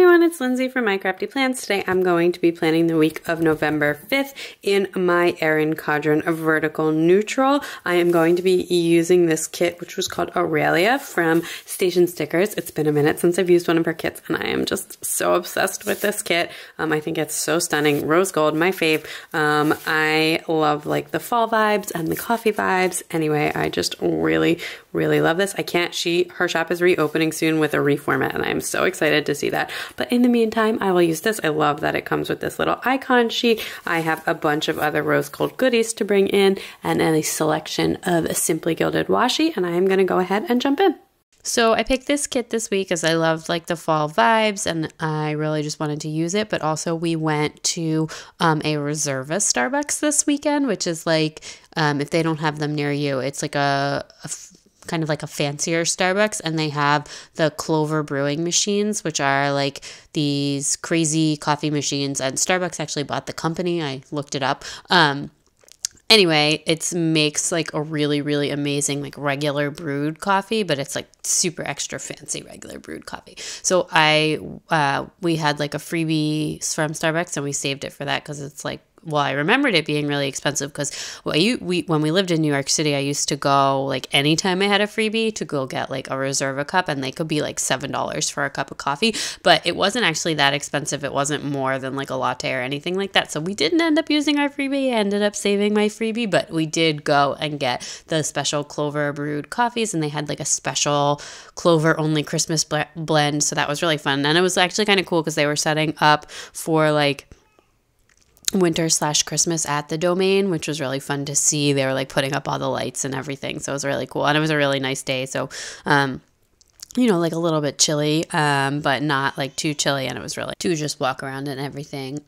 everyone, it's Lindsay from My Crafty Plans. Today I'm going to be planning the week of November 5th in my Erin Condren Vertical Neutral. I am going to be using this kit, which was called Aurelia from Station Stickers. It's been a minute since I've used one of her kits, and I am just so obsessed with this kit. I think it's so stunning. Rose gold, my fave. I love like the fall vibes and the coffee vibes. Anyway, I just really love this. Her shop is reopening soon with a reformat, and I'm so excited to see that. But in the meantime, I will use this. I love that it comes with this little icon sheet. I have a bunch of other rose gold goodies to bring in and a selection of Simply Gilded washi, and I am going to go ahead and jump in. So I picked this kit this week as I loved like the fall vibes and I really just wanted to use it. But also we went to a Reserva Starbucks this weekend, which is like, if they don't have them near you, it's like a kind of like a fancier Starbucks, and they have the Clover brewing machines, which are like these crazy coffee machines, and Starbucks actually bought the company. I looked it up. Anyway, it makes like a really amazing like regular brewed coffee, but it's like super extra fancy regular brewed coffee. So we had like a freebie from Starbucks, and we saved it for that because it's like, well, I remembered it being really expensive because when we lived in New York City, I used to go like anytime I had a freebie to go get like a Reserva cup, and they could be like $7 for a cup of coffee, but it wasn't actually that expensive. It wasn't more than like a latte or anything like that. So we didn't end up using our freebie. I ended up saving my freebie, but we did go and get the special Clover brewed coffees, and they had like a special Clover only Christmas blend. So that was really fun. And it was actually kind of cool because they were setting up for like winter/Christmas at the Domain, which was really fun to see. They were like putting up all the lights and everything, so it was really cool, and it was a really nice day. So you know, like a little bit chilly, but not like too chilly, and it was really to just walk around and everything.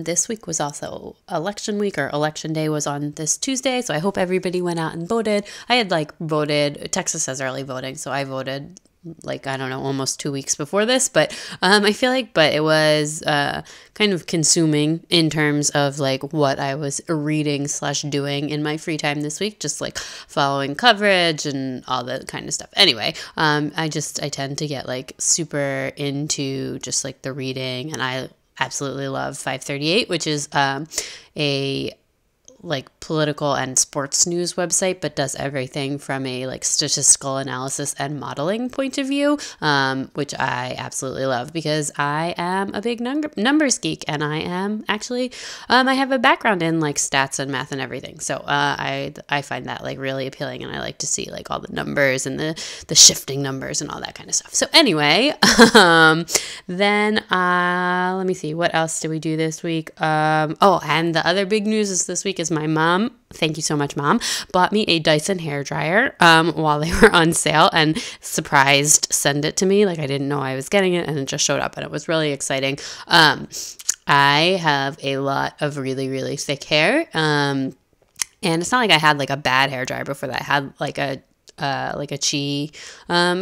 This week was also election week, or election day was on this Tuesday, so I hope everybody went out and voted. I had like voted, Texas has early voting, so I voted like, I don't know, almost 2 weeks before this, but I feel like, but it was kind of consuming in terms of like what I was reading/doing in my free time this week, just like following coverage and all that kind of stuff. Anyway, I tend to get like super into just like the reading, and I absolutely love 538, which is a like political and sports news website, but does everything from a like statistical analysis and modeling point of view, which I absolutely love because I am a big numbers geek, and I am actually, I have a background in like stats and math and everything. So I find that like really appealing, and I like to see like all the numbers and the shifting numbers and all that kind of stuff. So anyway, then let me see, what else did we do this week? Oh, and the other big news is this week is my mom, thank you so much, Mom, bought me a Dyson hairdryer while they were on sale, and sent it to me. Like, I didn't know I was getting it, and it just showed up, and it was really exciting. I have a lot of really thick hair, and it's not like I had like a bad hairdryer before that. I had like a Chi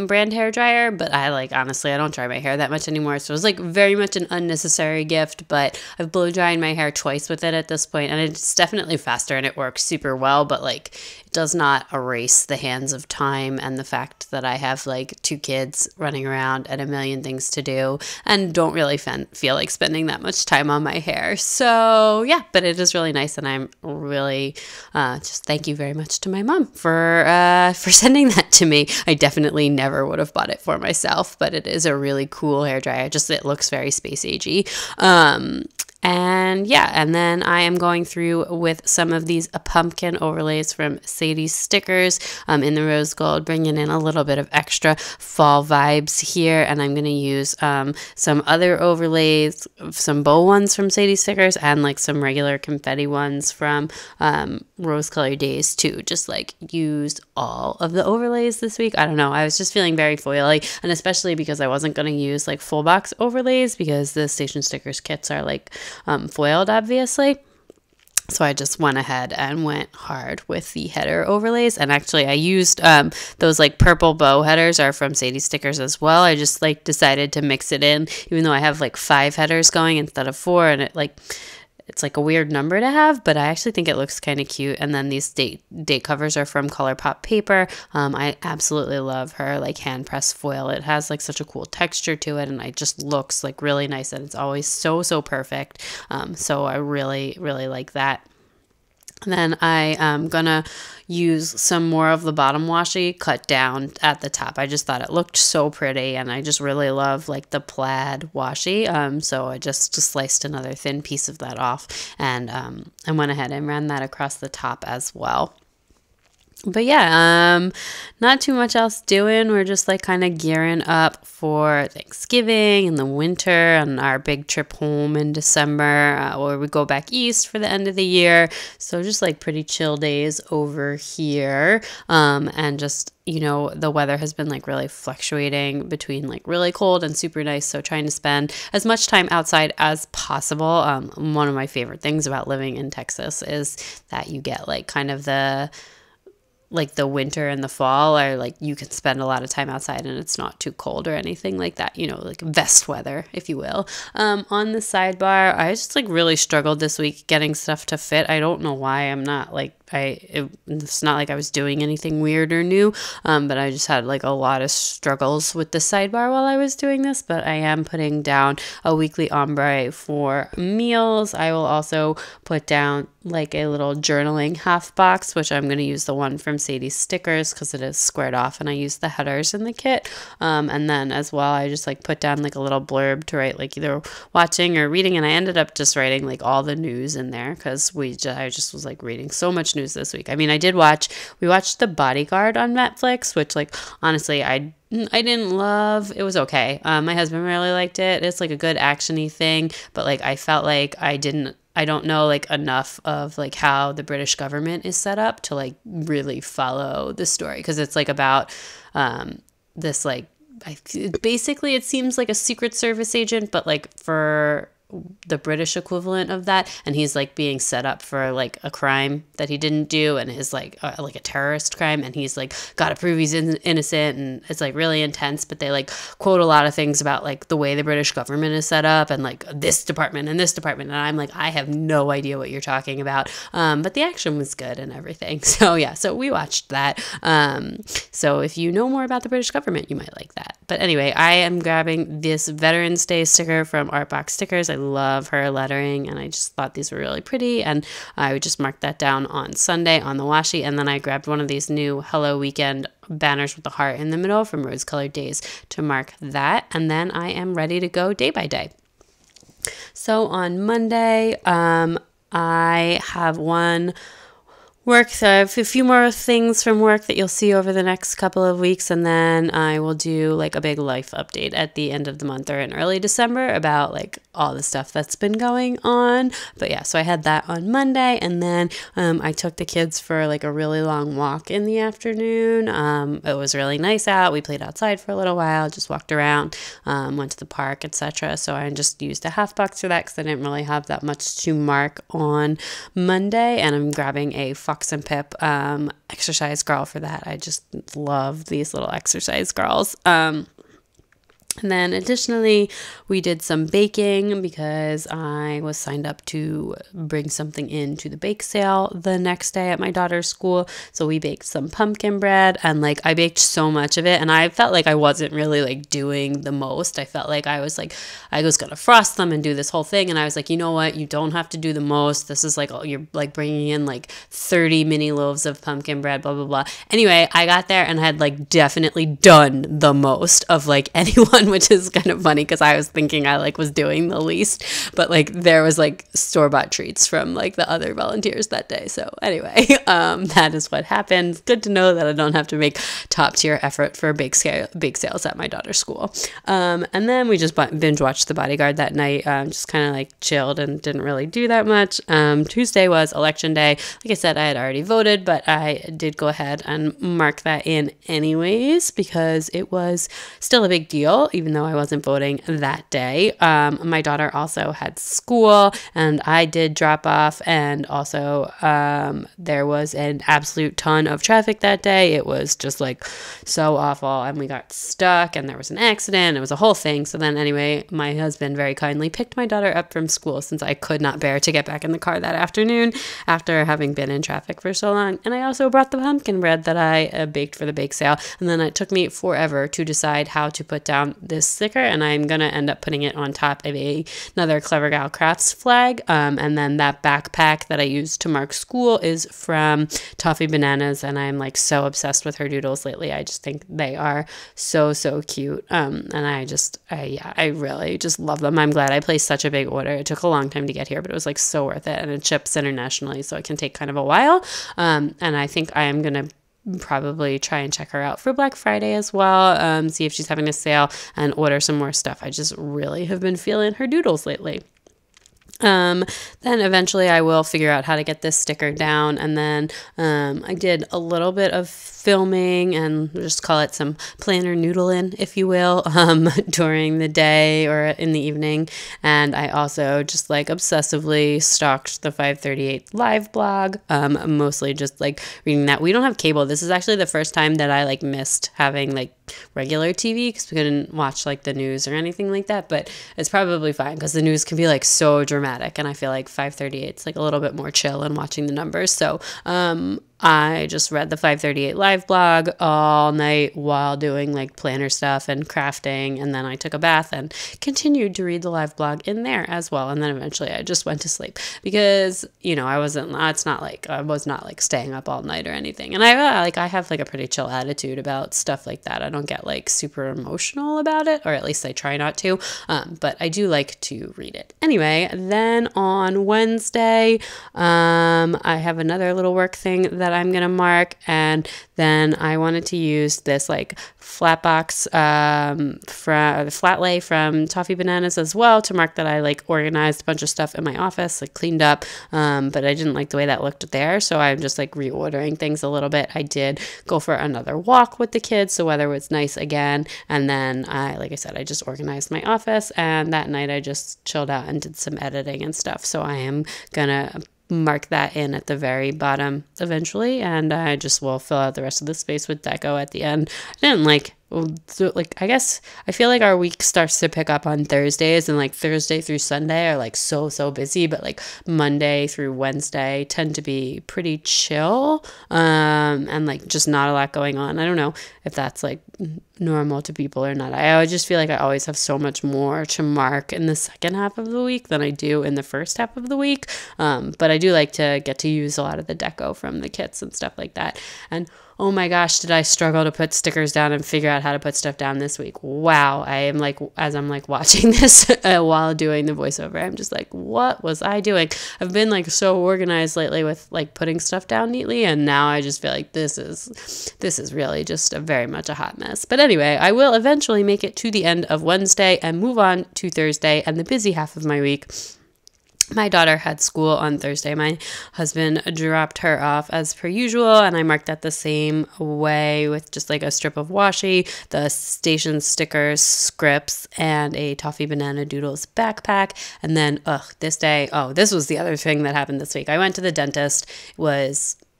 brand hair dryer, but I like, honestly, I don't dry my hair that much anymore, so it was like very much an unnecessary gift. But I've blow dried my hair twice with it at this point, and it's definitely faster and it works super well, but like it does not erase the hands of time and the fact that I have like 2 kids running around and a million things to do, and don't really feel like spending that much time on my hair. So yeah, but it is really nice, and I'm really just thank you very much to my mom for sending that to me. I definitely never would have bought it for myself, but it is a really cool hairdryer. Just, it looks very space agey. And yeah, and then I am going through with some of these pumpkin overlays from Sadie's Stickers in the rose gold, bringing in a little bit of extra fall vibes here. And I'm going to use some other overlays, some bow ones from Sadie's Stickers, and like some regular confetti ones from Rose Colored Days too. Just like use all of the overlays this week. I don't know, I was just feeling very foily, and especially because I wasn't going to use like full box overlays because the Station Stickers kits are like foiled, obviously. So I just went ahead and went hard with the header overlays, and actually I used those like purple bow headers are from Sadie's Stickers as well. I just like decided to mix it in, even though I have like 5 headers going instead of 4, and it like it's like a weird number to have, but I actually think it looks kind of cute. And then these date covers are from ColourPop paper. I absolutely love her like hand pressed foil. It has like such a cool texture to it, and it just looks like really nice, and it's always so perfect. So I really like that. And then I am gonna use some more of the bottom washi cut down at the top. I just thought it looked so pretty, and I just really love like the plaid washi. So I just sliced another thin piece of that off, and I went ahead and ran that across the top as well. But yeah, not too much else doing. We're just like kind of gearing up for Thanksgiving and the winter and our big trip home in December, where we go back east for the end of the year. So just like pretty chill days over here. And just, you know, the weather has been like really fluctuating between like really cold and super nice. So trying to spend as much time outside as possible. One of my favorite things about living in Texas is that you get like kind of the winter and the fall are like you can spend a lot of time outside and it's not too cold or anything like that, you know, like vest weather, if you will. On the sidebar, I just like really struggled this week getting stuff to fit. I don't know why. I'm not like it's not like I was doing anything weird or new, but I just had like a lot of struggles with the sidebar while I was doing this. But I am putting down a weekly ombre for meals. I will also put down like a little journaling half box, which I'm going to use the one from Sadie's Stickers because it is squared off, and I use the headers in the kit. And then as well, I just like put down like a little blurb to write like either watching or reading, and I ended up just writing like all the news in there because I just was like reading so much news this week. I mean, we watched The Bodyguard on Netflix, which like honestly I didn't love. It was okay. My husband really liked it. It's like a good actiony thing, but like I felt like I don't know like enough of like how the British government is set up to like really follow the story, because it's like about this like basically it seems like a Secret Service agent, but like for the British equivalent of that, and he's like being set up for like a crime that he didn't do, and is like a terrorist crime, and he's like got to prove he's innocent, and it's like really intense. But they like quote a lot of things about like the way the British government is set up, and like this department and this department, and I'm like, I have no idea what you're talking about, but the action was good and everything. So yeah, so we watched that. So if you know more about the British government, you might like that. But anyway, I am grabbing this Veterans Day sticker from Artbox Stickers. I love her lettering, and I just thought these were really pretty, and I would just mark that down on Sunday on the washi. And then I grabbed one of these new Hello Weekend banners with the heart in the middle from Rose Colored Days to mark that, and then I am ready to go day by day. So on Monday, I have work. So I have a few more things from work that you'll see over the next couple of weeks, and then I will do like a big life update at the end of the month or in early December about like all the stuff that's been going on. But yeah, so I had that on Monday, and then I took the kids for like a really long walk in the afternoon. It was really nice out. We played outside for a little while, just walked around, went to the park, etc. So I just used a half box for that because I didn't really have that much to mark on Monday, and I'm grabbing a Fox and Pip exercise girl for that. I just love these little exercise girls. And then additionally, we did some baking because I was signed up to bring something into the bake sale the next day at my daughter's school. So we baked some pumpkin bread, and like I baked so much of it, and I felt like I wasn't really like doing the most. I felt like I was gonna frost them and do this whole thing, and I was like, you know what, you don't have to do the most. This is like, you're like bringing in like 30 mini loaves of pumpkin bread, blah blah blah. Anyway, I got there and had like definitely done the most of like anyone, which is kind of funny because I was thinking I like was doing the least, but like there was like store-bought treats from like the other volunteers that day. So anyway, that is what happened. Good to know that I don't have to make top tier effort for bake sales at my daughter's school. And then we just binge watched The Bodyguard that night, just kind of like chilled and didn't really do that much. Tuesday was election day. Like I said, I had already voted, but I did go ahead and mark that in anyways because it was still a big deal. even though I wasn't voting that day. My daughter also had school, and I did drop off, and also there was an absolute ton of traffic that day. It was just like so awful, and we got stuck, and there was an accident. It was a whole thing. So then anyway, my husband very kindly picked my daughter up from school since I could not bear to get back in the car that afternoon after having been in traffic for so long. And I also brought the pumpkin bread that I baked for the bake sale, and then it took me forever to decide how to put down this sticker, and I'm gonna end up putting it on top of another Clever Gal Crafts flag, and then that backpack that I used to mark school is from Toffee Bananas, and I'm like so obsessed with her doodles lately. I just think they are so cute, and I really just love them. I'm glad I placed such a big order. It took a long time to get here, but it was like so worth it, and it ships internationally, so it can take kind of a while, and I think I am gonna probably try and check her out for Black Friday as well, see if she's having a sale, and order some more stuff. I just really have been feeling her doodles lately. Then eventually I will figure out how to get this sticker down, and then I did a little bit of filming, and just call it some planner noodling, if you will, during the day or in the evening. And I also just like obsessively stalked the 538 live blog, mostly just like reading that. We don't have cable. This is actually the first time that I like missed having like regular TV because we couldn't watch like the news or anything like that, but it's probably fine because the news can be like so dramatic, and I feel like 538's like a little bit more chill and watching the numbers. So I just read the 538 live blog all night while doing like planner stuff and crafting, and then I took a bath and continued to read the live blog in there as well. And then eventually I just went to sleep because, you know, I was not like staying up all night or anything. And I have like a pretty chill attitude about stuff like that. I don't get like super emotional about it, or at least I try not to, but I do like to read it. Anyway, then on Wednesday, I have another little work thing that I'm going to mark, and then I wanted to use this like flat box from the flat lay from Toffee Bananas as well to mark that I like organized a bunch of stuff in my office, like cleaned up, but I didn't like the way that looked there, so I'm just like reordering things a little bit. I did go for another walk with the kids, so weather was nice again, and then like I said, I just organized my office, and that night I just chilled out and did some editing and stuff. So I am gonna mark that in at the very bottom eventually, and I just will fill out the rest of the space with deco at the end. I didn't I guess I feel like our week starts to pick up on Thursdays, and like Thursday through Sunday are like so busy, but like Monday through Wednesday tend to be pretty chill, and like just not a lot going on. I don't know if that's like normal to people or not. I just feel like I always have so much more to mark in the second half of the week than I do in the first half of the week, but I do like to get to use a lot of the deco from the kits and stuff like that. And oh my gosh, did I struggle to put stickers down and figure out how to put stuff down this week. Wow. I am like, as I'm like watching this while doing the voiceover, I'm just like, what was I doing? I've been like so organized lately with like putting stuff down neatly, and now I just feel like this is really just very much a hot mess. But anyway, I will eventually make it to the end of Wednesday and move on to Thursday and the busy half of my week. My daughter had school on Thursday. My husband dropped her off as per usual, and I marked that the same way with just like a strip of washi, the station stickers, scripts, and a Toffee Banana Doodles backpack. And then, this day, this was the other thing that happened this week. I went to the dentist.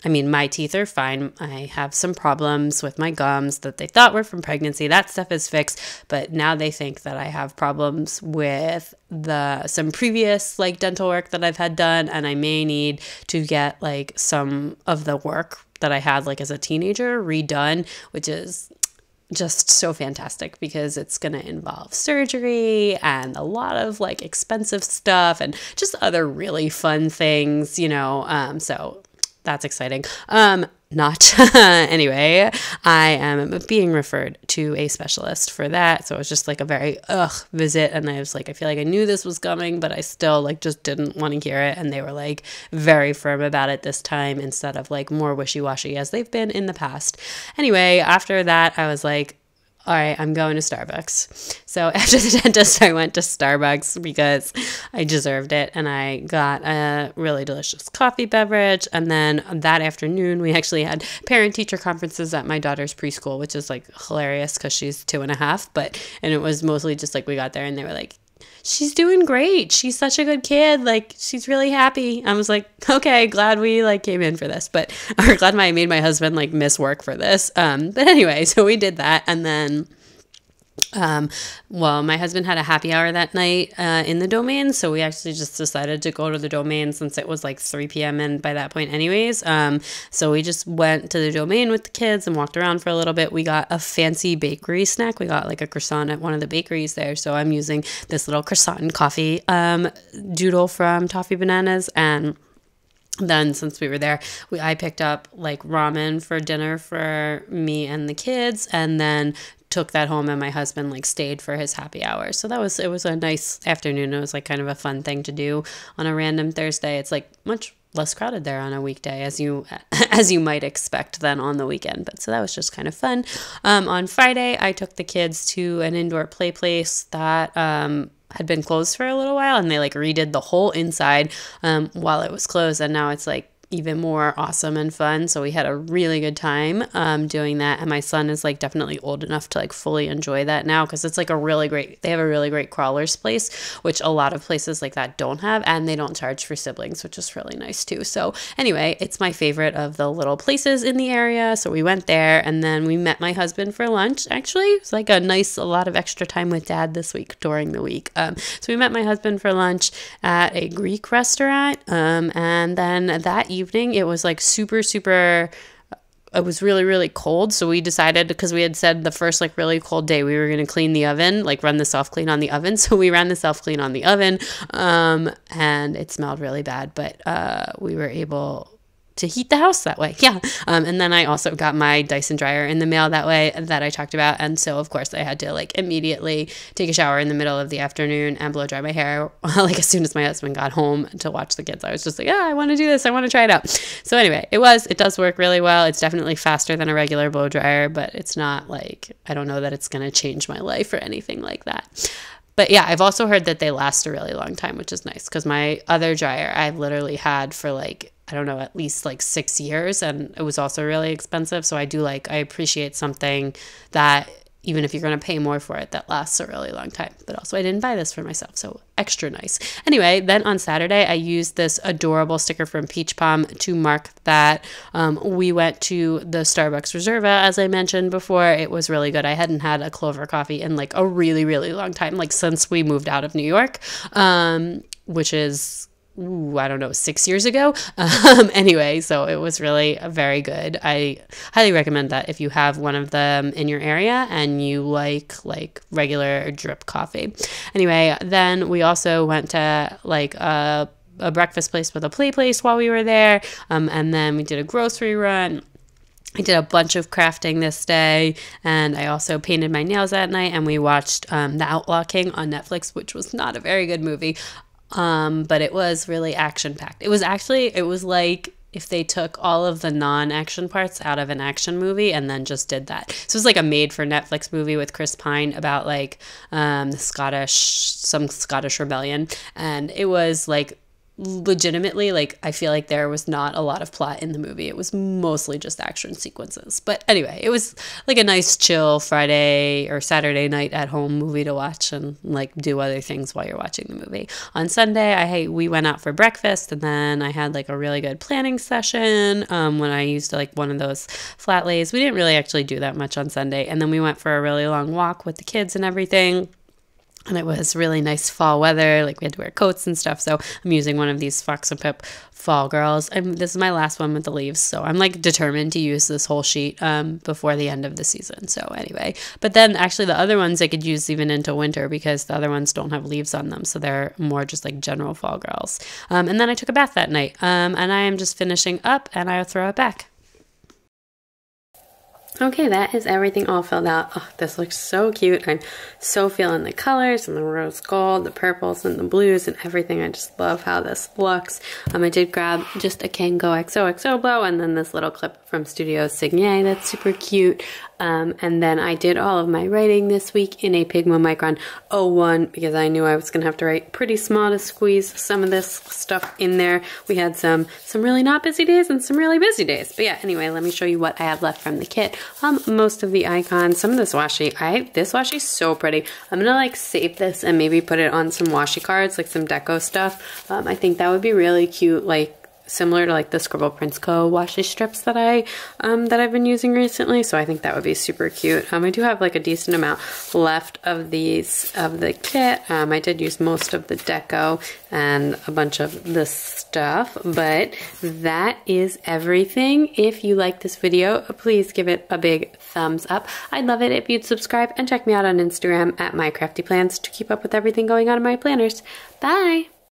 My teeth are fine. I have some problems with my gums that they thought were from pregnancy. That stuff is fixed, but now they think that I have problems with some previous like dental work that I've had done, and I may need to get like some of the work that I had like as a teenager redone, which is just so fantastic because it's going to involve surgery and a lot of like expensive stuff and just other really fun things, so that's exciting. Anyway, I am being referred to a specialist for that. So it was just like a very visit. And I was like, I feel like I knew this was coming, but I still like just didn't want to hear it. And they were like very firm about it this time instead of like more wishy-washy as they've been in the past. Anyway, after that, I was like, all right, I'm going to Starbucks. So after the dentist, I went to Starbucks because I deserved it. And I got a really delicious coffee beverage. And then that afternoon, we actually had parent-teacher conferences at my daughter's preschool, which is like hilarious because she's 2.5. And it was mostly just like we got there and they were like, she's doing great. She's such a good kid. Like, she's really happy. I was like, okay, glad we like came in for this, or glad I made my husband like miss work for this. But anyway, so we did that. And then well, my husband had a happy hour that night in the Domain, so we actually just decided to go to the Domain since it was like 3 p.m. and by that point anyways. So we just went to the Domain with the kids and walked around for a little bit. We got a fancy bakery snack. We got like a croissant at one of the bakeries there, so I'm using this little croissant and coffee doodle from Toffee Bananas. And then since we were there, I picked up like ramen for dinner for me and the kids, and then took that home, and my husband like stayed for his happy hour. So it was a nice afternoon. It was like kind of a fun thing to do on a random Thursday. It's like much less crowded there on a weekday as you might expect than on the weekend. But so that was just kind of fun. On Friday, I took the kids to an indoor play place that had been closed for a little while, and they like redid the whole inside while it was closed, and now it's like even more awesome and fun. So we had a really good time doing that, and my son is like definitely old enough to like fully enjoy that now, because it's like they have a really great crawlers place, which a lot of places like that don't have, and they don't charge for siblings, which is really nice too. So anyway, it's my favorite of the little places in the area. So we went there, and then we met my husband for lunch. Actually, it's like a lot of extra time with Dad this week during the week. So we met my husband for lunch at a Greek restaurant, and then that evening it was like super it was really, really cold. So we decided, because we had said the first like really cold day we were going to clean the oven, like run the self-clean on the oven. So we ran the self-clean on the oven, and it smelled really bad, but we were able to heat the house that way. Yeah. And then I also got my Dyson dryer in the mail that way that I talked about. And so of course I had to like immediately take a shower in the middle of the afternoon and blow dry my hair like as soon as my husband got home to watch the kids. I was just like, I want to do this. I want to try it out. So anyway, it does work really well. It's definitely faster than a regular blow dryer, but it's not like, I don't know that it's going to change my life or anything like that. But yeah, I've also heard that they last a really long time, which is nice, because my other dryer I've literally had for like, I don't know, at least like 6 years, and it was also really expensive. So I appreciate something that, even if you're going to pay more for it, that lasts a really long time. But also I didn't buy this for myself, so extra nice. Anyway, then on Saturday, I used this adorable sticker from Peach Palm to mark that we went to the Starbucks Reserva, as I mentioned before. It was really good. I hadn't had a Clover coffee in like a really, really long time, like since we moved out of New York, which is, I don't know, 6 years ago. Anyway, so it was really very good. I highly recommend that if you have one of them in your area and you like regular drip coffee. Anyway, then we also went to like a breakfast place with a play place while we were there. And then we did a grocery run. I did a bunch of crafting this day, and I also painted my nails that night, and we watched The Outlaw King on Netflix, which was not a very good movie. But it was really action-packed. It was like if they took all of the non-action parts out of an action movie and then just did that. So it was like a made-for-Netflix movie with Chris Pine about like some Scottish rebellion, and it was like legitimately, like, I feel like there was not a lot of plot in the movie. It was mostly just action sequences. But anyway, it was like a nice chill Friday or Saturday night at home movie to watch and like do other things while you're watching the movie. On Sunday, we went out for breakfast, and then I had like a really good planning session when I used like one of those flat lays. We didn't really actually do that much on Sunday, and then we went for a really long walk with the kids and everything. And it was really nice fall weather. Like, we had to wear coats and stuff. So I'm using one of these Fox and Pip Fall Girls. And this is my last one with the leaves. So I'm like determined to use this whole sheet before the end of the season. So anyway, but then actually the other ones I could use even into winter, because the other ones don't have leaves on them. So they're more just like general Fall Girls. And then I took a bath that night. And I am just finishing up, and I'll throw it back. Okay, that is everything all filled out. Oh, this looks so cute. I'm so feeling the colors and the rose gold, the purples and the blues and everything. I just love how this looks. I did grab just a Kango XOXO bow and then this little clip from Studio Signet. That's super cute. And then I did all of my writing this week in a Pigma Micron 01 because I knew I was going to have to write pretty small to squeeze some of this stuff in there. We had some really not busy days and some really busy days. But yeah, anyway, let me show you what I have left from the kit. Most of the icons, some of this washi. This washi is so pretty. I'm going to like save this and maybe put it on some washi cards, like some deco stuff. I think that would be really cute, like similar to like the Scribble Prints Co. washi strips that I've been using recently. So I think that would be super cute. I do have like a decent amount left of these of the kit. I did use most of the deco and a bunch of this stuff, but that is everything. If you like this video, please give it a big thumbs up. I'd love it if you'd subscribe and check me out on Instagram at mycraftyplans to keep up with everything going on in my planners. Bye!